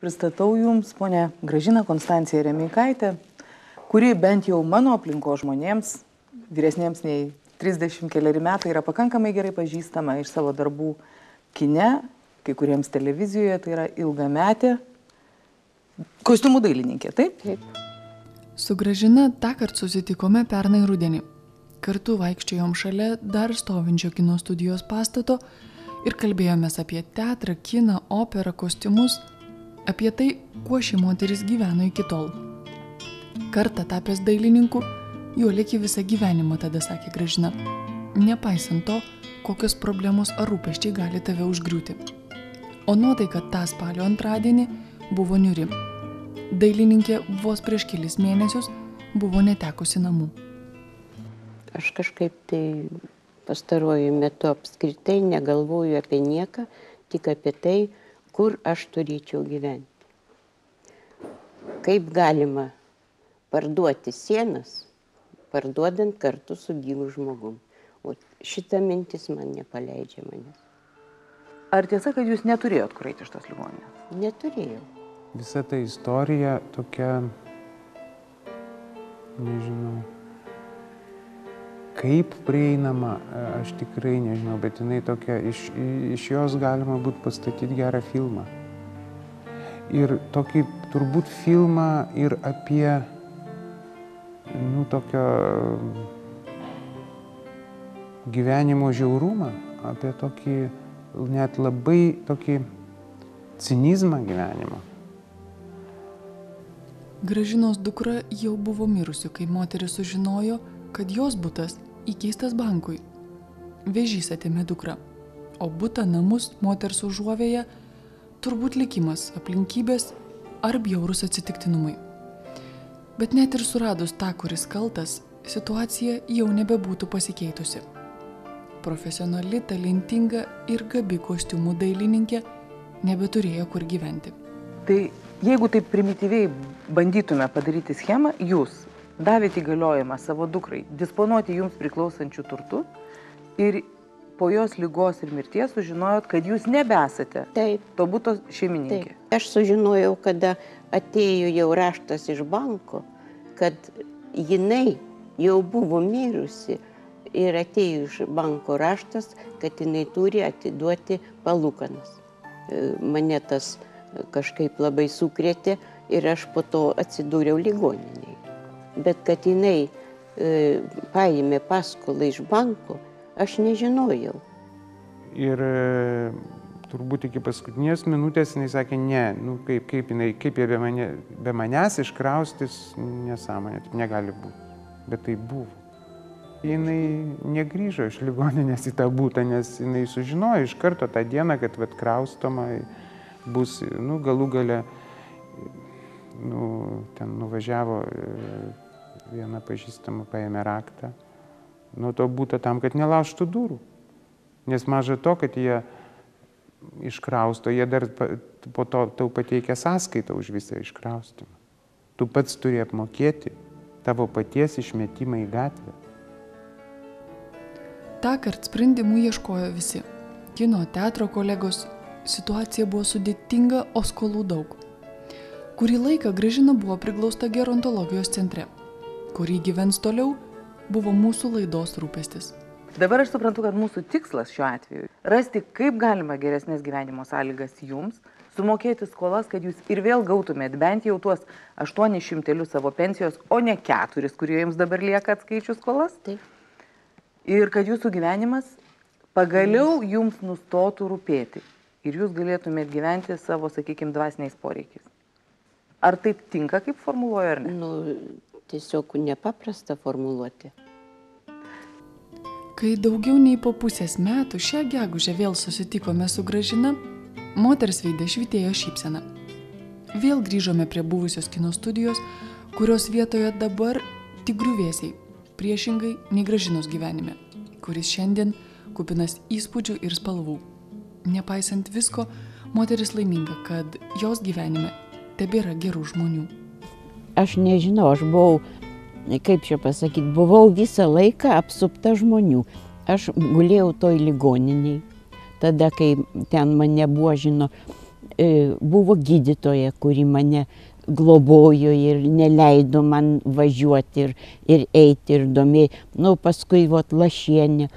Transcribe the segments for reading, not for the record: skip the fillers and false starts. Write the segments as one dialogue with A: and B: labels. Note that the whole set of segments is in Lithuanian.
A: Pristatau Jums ponę Gražiną Konstanciją Remeikaitę, kuri bent jau mano aplinkos žmonėms, vyresniems nei 30 keli metai, yra pakankamai gerai pažįstama iš savo darbų kine, kai kuriems televizijoje, tai yra ilgametė kostiumų dailininkė, taip?
B: Taip.
C: Su Gražina tąkart susitikome pernai rudenį. Kartu vaikščiojom šalia dar stovinčio kino studijos pastato ir kalbėjomės apie teatrą, kiną, operą, kostiumus, apie tai, kuo ši moteris gyveno iki tol. Kartą tapęs dailininku, juo lieki visą gyvenimą, tada sakė Gražina, nepaisant to, kokios problemos ar rūpesčiai gali tave užgriūti. O nuotaika tą spalio antradienį buvo niuri. Dailininkė vos prieš kelis mėnesius buvo netekusi namų.
B: Aš kažkaip tai pastaruoju metu apskritai negalvoju apie nieką, tik apie tai, kur aš turėčiau gyventi. Kaip galima parduoti sienas, parduodant kartu su gyvu žmogum. O šita mintis man nepaleidžia manęs.
A: Ar tiesa, kad Jūs neturėjot kur eiti iš tos ligoninės?
B: Neturėjau.
D: Visa ta istorija tokia, nežinau, kaip prieinama, aš tikrai nežinau, bet jinai tokia, iš jos galima būtų pastatyti gerą filmą. Ir tokį turbūt filmą ir apie, tokio gyvenimo žiaurumą, apie tokį, net labai tokį cinizmą gyvenimo.
C: Gražinos dukra jau buvo mirusi, kai moteris sužinojo, kad jos butas įkeistas bankui. Vėžys atėmė dukrą, o butą, namus, moters užuovėje turbūt likimas, aplinkybės ar bjaurus atsitiktinumai. Bet net ir suradus tą, kuris kaltas, situacija jau nebebūtų pasikeitusi. Profesionali, talentinga ir gabi kostiumų dailininkė nebeturėjo kur gyventi.
A: Tai jeigu taip primityviai bandytume padaryti schemą, Jūs davėte įgaliojimą savo dukrai disponuoti Jums priklausančių turtų ir po jos ligos ir mirties sužinojot, kad Jūs nebesate to buto šeimininkė.
B: Taip. Aš sužinojau, kada atėjo jau raštas iš banko, kad jinai jau buvo mirusi ir atėjo iš banko raštas, kad jinai turi atiduoti palūkanas. Mane tas kažkaip labai sukrėtė ir aš po to atsidūriau ligoninėje. Bet kad jinai paėmė paskolą iš banko, aš nežinojau.
D: Ir turbūt iki paskutinės minutės jinai sakė, ne, kaip jie be manęs iškraustys, nesąmonė, taip negali būti. Bet tai buvo. Jinai negrįžo iš ligoninės į tą butą, nes jinai sužinojo iš karto tą dieną, kad kraustoma bus, galų gale, ten nuvažiavo viena pažįstama, paėmė raktą nuo to būtų tam, kad nelaužtų durų. Nes maža to, kad jie iškrausto, jie dar po to tau pateikia sąskaitą už visą iškraustimą. Tu pats turi apmokėti tavo paties išmetimą į gatvę.
C: Tąkart sprendimų ieškojo visi. Kino, teatro kolegos, situacija buvo sudėtinga, o skolų daug. Kurį laiką Gražina buvo priglausta gerontologijos centre. Kurį gyvens toliau, buvo mūsų laidos rūpestis.
A: Dabar aš suprantu, kad mūsų tikslas šiuo atveju rasti, kaip galima geresnės gyvenimo sąlygas Jums, sumokėti skolas, kad Jūs ir vėl gautumėt bent jau tuos 800 savo pensijos, o ne 4, kurie Jums dabar lieka atskaičius skolas.
B: Taip.
A: Ir kad Jūsų gyvenimas pagaliau Jums nustotų rūpėti ir Jūs galėtumėt gyventi savo, sakykime, dvasiniais poreikiais. Ar taip tinka, kaip formuluoju, ar ne?
B: Tiesiog nepaprasta formuluoti.
C: Kai daugiau nei po pusės metų šią gegužę vėl susitikome su Gražina, moters veide švytėjo šypsena. Vėl grįžome prie buvusios kino studijos, kurios vietoje dabar tik griuvėsiai, priešingai nei Gražinos gyvenime, kuris šiandien kupinas įspūdžių ir spalvų. Nepaisant visko, moteris laiminga, kad jos gyvenime tebėra gerų žmonių.
B: Aš nežinau, aš buvau, kaip čia pasakyti, buvau visą laiką apsupta žmonių. Aš gulėjau toj ligoniniai. Tada, kai ten mane buožino, buvo gydytoja, kuri mane globojo ir neleido man važiuoti ir eiti ir domėjai. Nu, paskui Lašienė,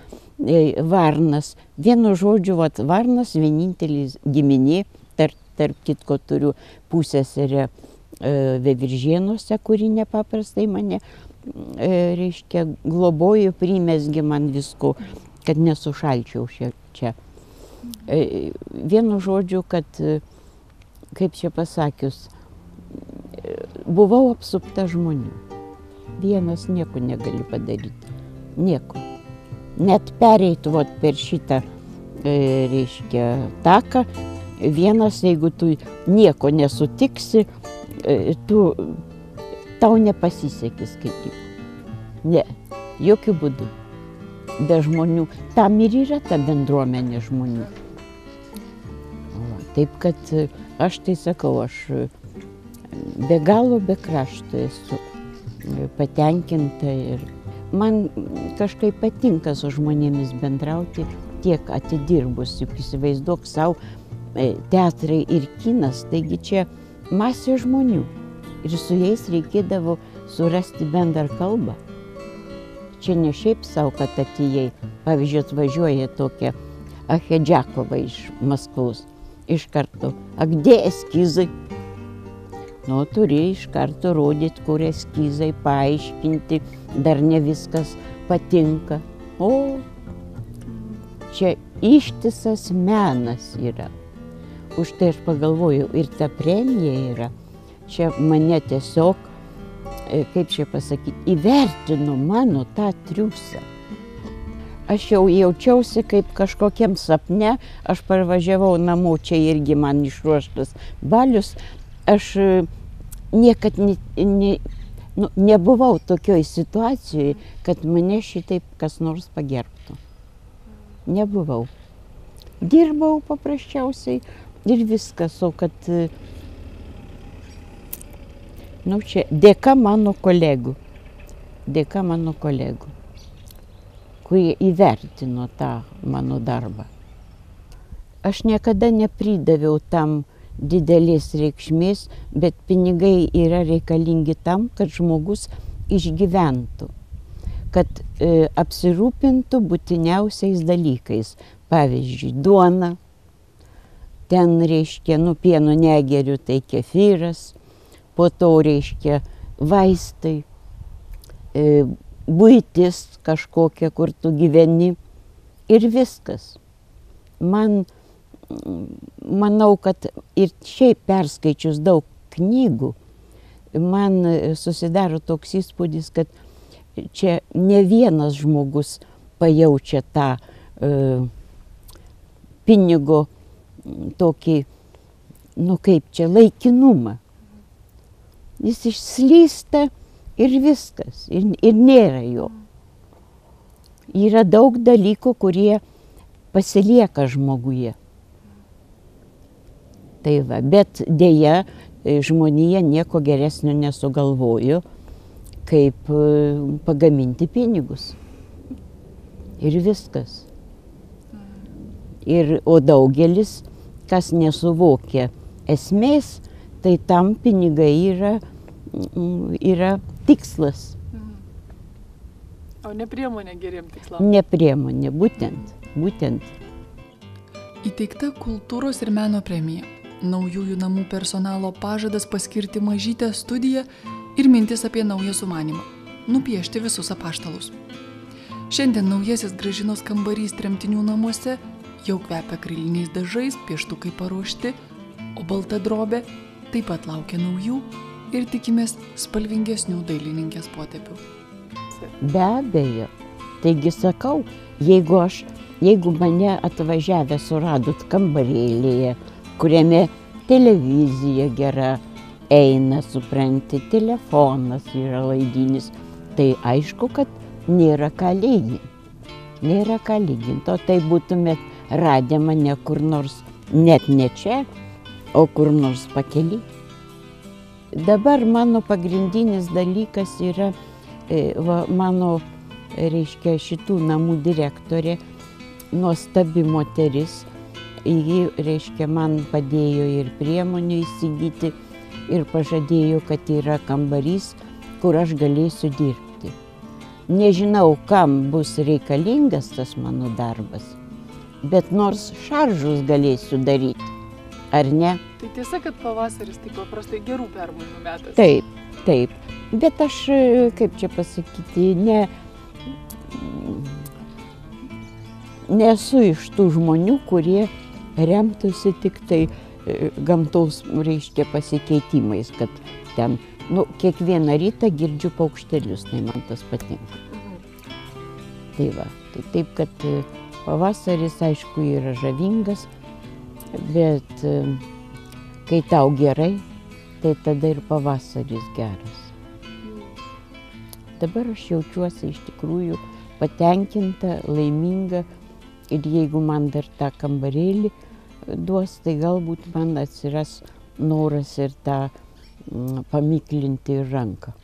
B: Varnas. Vienu žodžiu, Varnas vienintelis giminė, tarp kitko turiu pusseserę Veiviržėnuose, kuri nepaprastai mane, reiškia, globojo, primesgė man visko, kad nesušalčiau čia. Vienu žodžiu, kad, kaip čia pasakius, buvau apsupta žmonių. Vienas nieko negali padaryti. Nieko. Net pereitų per šitą, reiškia, taką, vienas, jeigu tu nieko nesutiksi, tau nepasisekis kaip. Ne, jokių būdų. Be žmonių. Tam ir yra ta bendruomenė žmonių. Taip kad aš tai sakau, aš be galo, be krašto esu patenkinta ir man kažkaip patinka su žmonėmis bendrauti, tiek atidirbus, juk įsivaizduok savo teatrai ir kinas, taigi čia masė žmonių ir su jais reikėdavo surasti bendrą kalbą. Čia ne šiaip savo, kad atėjai, pavyzdžiui, atvažiuoja tokia Ahedžiakova iš Maskvos, iš karto, kde eskizai? Nu, turi iš karto rodyti, kur eskizai, paaiškinti, dar ne viskas patinka. O, čia ištisas menas yra. Už tai aš pagalvoju, ir ta premija yra. Čia mane tiesiog, kaip čia pasakyti, įvertino mano tą triūsą. Aš jau jaučiausi kaip kažkokiam sapne, aš parvažiavau namo, čia irgi man išruoštas balius. Aš niekad nebuvau tokioj situacijoj, kad mane šitaip kas nors pagerbtų. Nebuvau. Dirbau paprasčiausiai ir viskas, o kad, nu čia, dėka mano kolegų, kurie įvertino tą mano darbą. Aš niekada nepridaviau tam didelės reikšmės, bet pinigai yra reikalingi tam, kad žmogus išgyventų, kad apsirūpintų būtiniausiais dalykais. Pavyzdžiui, duona, ten reiškia, nu, pieno negeriu, tai kefyras, po to reiškia vaistai, buitis kažkokia, kur tu gyveni ir viskas. Manau, kad ir šiaip perskaičius daug knygų, man susidaro toks įspūdis, kad čia ne vienas žmogus pajaučia tą pinigo tokį, nu kaip čia, laikinumą. Jis išslysta ir viskas, ir nėra jo. Yra daug dalykų, kurie pasilieka žmoguje. Tai va, bet dėja žmonija nieko geresnio nesugalvojo, kaip pagaminti pinigus. Ir viskas. O daugelis, kas nesuvokia esmės, tai tam pinigai yra tikslas.
C: O ne priemonė geriem tikslam?
B: Ne priemonė, būtent.
C: Įteikta kultūros ir meno premija. Naujųjų namų personalo pažadas paskirti mažytę studiją ir mintis apie naują sumanymą – nupiešti visus apaštalus. Šiandien naujasis Gražinos kambarys tremtinių namuose jau kvepia akriliniais dažais, pieštukai paruošti, o balta drobė taip pat laukia naujų ir tikimės spalvingesnių dailininkės potėpių.
B: Be abejo. Taigi sakau, jeigu mane atvažiavę suradot kambarėlėje, kuriame televizija gera eina, supranti, telefonas yra laidinis, tai aišku, kad nėra ką lyginti. Nėra ką lyginti, o tai būtumėt radę mane kur nors, net ne čia, o kur nors pakely. Dabar mano pagrindinis dalykas yra mano, reiškia, šitų namų direktorė, nuostabi moteris. ji, reiškia, man padėjo ir priemonių įsigyti ir pažadėjo, kad yra kambarys, kur aš galėsiu dirbti. Nežinau, kam bus reikalingas tas mano darbas, bet nors šaržus galėsiu daryti, ar ne?
C: Tai tiesa, kad pavasaris taip paprastai gerų permainų metas.
B: Taip, taip. Bet aš, kaip čia pasakyti, nesu iš tų žmonių, kurie remtųsi tik tai gamtos, reiškia, pasikeitimais, kad ten, kiekvieną rytą girdžiu paukštelius, tai man tas patinka. Tai va, tai taip, kad pavasaris, aišku, yra žavingas, bet kai tau gerai, tai tada ir pavasaris geras. Dabar aš jaučiuosi iš tikrųjų patenkinta, laiminga ir jeigu man dar tą kambarėlį duos, tai galbūt man atsiras noras ir tą pamiklinti ranką.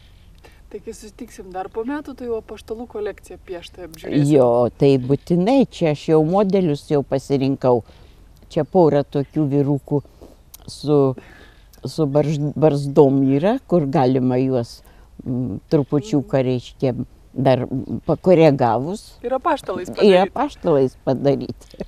C: Tai kai susitiksim dar po metų, tai jau apaštalų kolekciją pieštą apžiūrėsim.
B: Jo, tai būtinai, čia aš jau modelius jau pasirinkau. Čia porą tokių vyrukų su barzdom yra, kur galima juos trupučiuką, reiškia, dar pakoregavus.
C: Ir apaštalais padaryti.
B: Ir apaštalais padaryti.